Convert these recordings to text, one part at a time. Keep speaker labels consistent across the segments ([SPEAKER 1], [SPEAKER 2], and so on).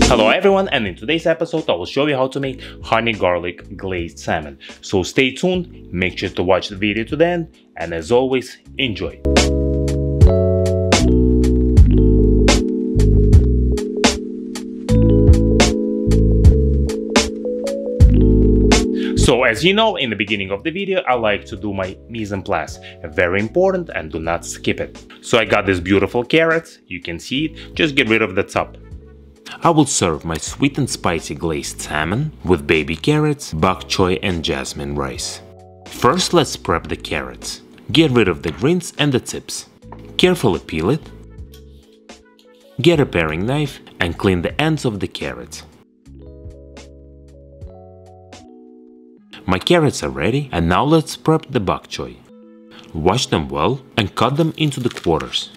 [SPEAKER 1] Hello everyone, and in today's episode I will show you how to make honey garlic glazed salmon. So stay tuned, make sure to watch the video to the end, and as always, enjoy. So as you know, in the beginning of the video I like to do my mise en place, very important, and do not skip it. So I got this beautiful carrot, you can see it, just get rid of the top. I will serve my sweet and spicy glazed salmon with baby carrots, bok choy and jasmine rice. First, let's prep the carrots. Get rid of the greens and the tips. Carefully peel it. Get a paring knife and clean the ends of the carrots. My carrots are ready, and now let's prep the bok choy. Wash them well and cut them into the quarters.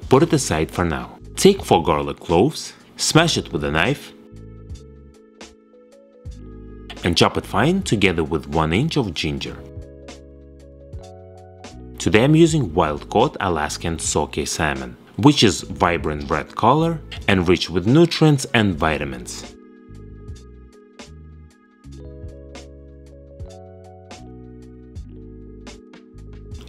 [SPEAKER 1] Put it aside for now. Take 4 garlic cloves, smash it with a knife, and chop it fine together with 1 inch of ginger. Today I'm using wild-caught Alaskan sockeye salmon, which is vibrant red color and rich with nutrients and vitamins.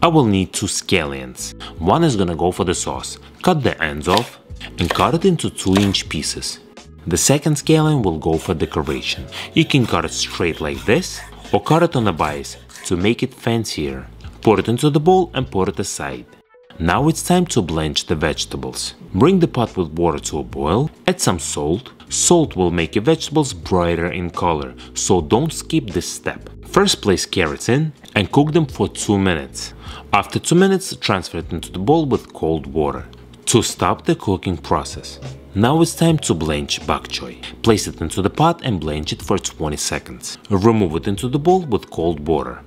[SPEAKER 1] I will need 2 scallions. One is gonna go for the sauce. Cut the ends off and cut it into 2-inch pieces. The second scallion will go for decoration. You can cut it straight like this or cut it on a bias to make it fancier. Put it into the bowl and put it aside. Now it's time to blanch the vegetables. Bring the pot with water to a boil, add some salt. Salt will make your vegetables brighter in color, so don't skip this step. First place carrots in and cook them for 2 minutes. After 2 minutes, transfer it into the bowl with cold water to stop the cooking process. Now it's time to blanch bok choy. Place it into the pot and blanch it for 20 seconds. Remove it into the bowl with cold water.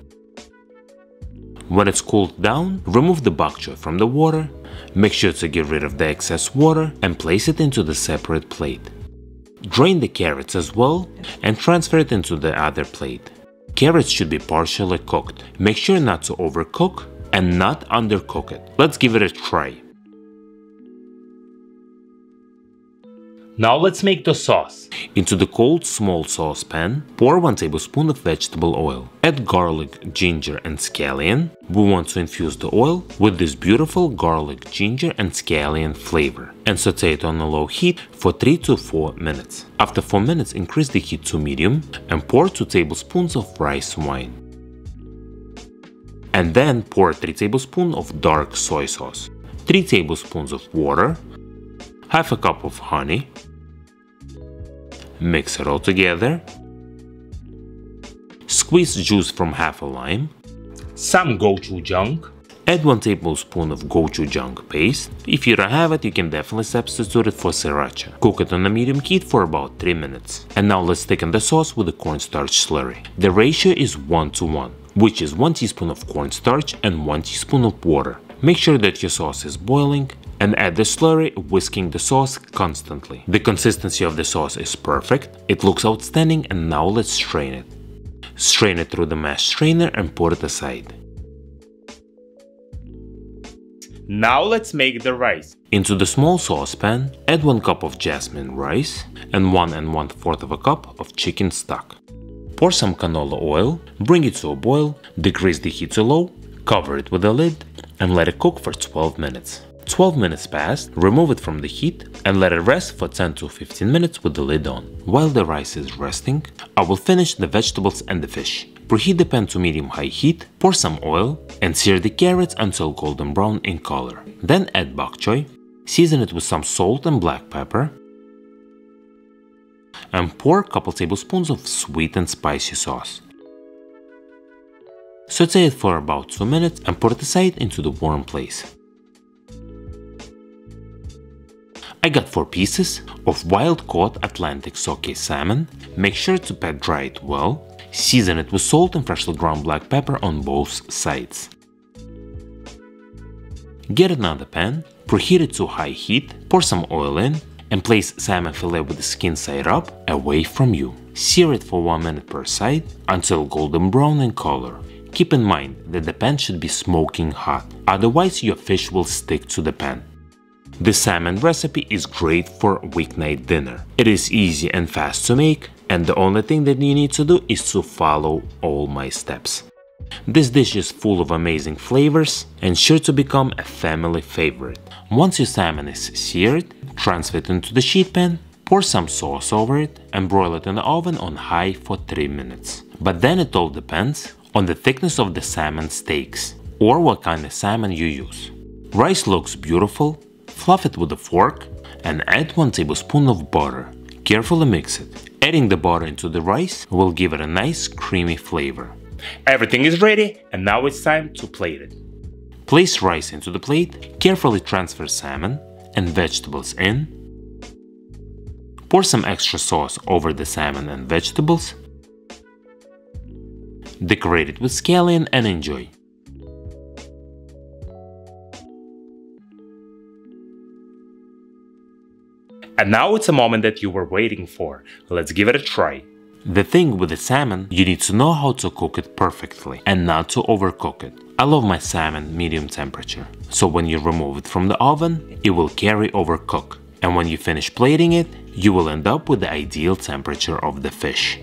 [SPEAKER 1] When it's cooled down, remove the bok choy from the water, make sure to get rid of the excess water and place it into the separate plate. Drain the carrots as well and transfer it into the other plate. Carrots should be partially cooked. Make sure not to overcook and not undercook it. Let's give it a try. Now let's make the sauce. Into the cold small saucepan, pour 1 tablespoon of vegetable oil. Add garlic, ginger and scallion. We want to infuse the oil with this beautiful garlic, ginger and scallion flavor and saute it on a low heat for 3 to 4 minutes. After 4 minutes, increase the heat to medium and pour 2 tablespoons of rice wine. And then pour 3 tablespoons of dark soy sauce, 3 tablespoons of water, half a cup of honey. Mix it all together. Squeeze juice from half a lime. Some gochujang. Add 1 tablespoon of gochujang paste. If you don't have it, you can definitely substitute it for sriracha. Cook it on a medium heat for about 3 minutes. And now let's thicken the sauce with the cornstarch slurry. The ratio is 1:1, which is 1 teaspoon of cornstarch and 1 teaspoon of water. Make sure that your sauce is boiling and add the slurry, whisking the sauce constantly. The consistency of the sauce is perfect, it looks outstanding, and now let's strain it. Strain it through the mash strainer and put it aside. Now let's make the rice. Into the small saucepan, add 1 cup of jasmine rice and 1 1/4 of a cup of chicken stock. Pour some canola oil, bring it to a boil, decrease the heat to low, cover it with a lid, and let it cook for 12 minutes. 12 minutes passed, remove it from the heat and let it rest for 10 to 15 minutes with the lid on. While the rice is resting, I will finish the vegetables and the fish. Preheat the pan to medium-high heat, pour some oil and sear the carrots until golden brown in color. Then add bok choy, season it with some salt and black pepper, and pour a couple tablespoons of sweet and spicy sauce. Saute it for about 2 minutes and put it aside into the warm place. I got 4 pieces of wild-caught Atlantic sockeye salmon. Make sure to pat dry it well. Season it with salt and freshly ground black pepper on both sides. Get another pan, preheat it to high heat, pour some oil in, and place salmon fillet with the skin side up, away from you. Sear it for 1 minute per side until golden brown in color. Keep in mind that the pan should be smoking hot, otherwise your fish will stick to the pan. The salmon recipe is great for weeknight dinner. It is easy and fast to make, and the only thing that you need to do is to follow all my steps. This dish is full of amazing flavors and sure to become a family favorite. Once your salmon is seared, transfer it into the sheet pan, pour some sauce over it and broil it in the oven on high for 3 minutes. But then it all depends on the thickness of the salmon steaks or what kind of salmon you use. Rice looks beautiful, fluff it with a fork and add 1 tablespoon of butter. Carefully mix it. Adding the butter into the rice will give it a nice creamy flavor. Everything is ready and now it's time to plate it. Place rice into the plate, carefully transfer salmon and vegetables in. Pour some extra sauce over the salmon and vegetables. Decorate it with scallion and enjoy. And now it's a moment that you were waiting for. Let's give it a try. The thing with the salmon, you need to know how to cook it perfectly and not to overcook it. I love my salmon medium temperature, so when you remove it from the oven, it will carry overcook. And when you finish plating it, you will end up with the ideal temperature of the fish.